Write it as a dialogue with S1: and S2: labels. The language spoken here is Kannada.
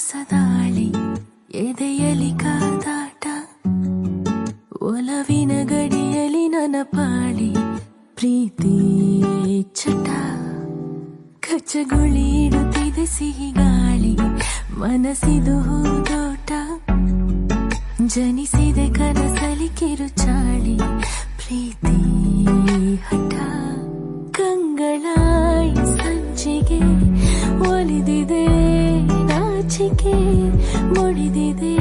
S1: ಹೊಸದಾಳಿ ಎದೆಯಲಿ ಕಾದಾಟ ಒಲವಿನ ಗಡಿಯಲಿ ನನ್ನ ಪಾಳಿ ಪ್ರೀತಿ ಚಟ ಕಚ್ಚಗುಳಿ ಇಡುತ್ತಿದೆ ಸಿಹಿ ಗಾಳಿ ಮನಸ್ಸಿದು ಹೂದೋಟ ಜನಿಸಿದೆ ಕನಸಲಿ ಕಿರುಚಾಳಿ ಪ್ರೀತಿ ಹಠ ಕಂಗಳಾಯಿ ಸಂಚಿಗೆ ಒಲಿದಿದೆ ನಾಚಿಕೆ ಮುಡಿದಿದೆ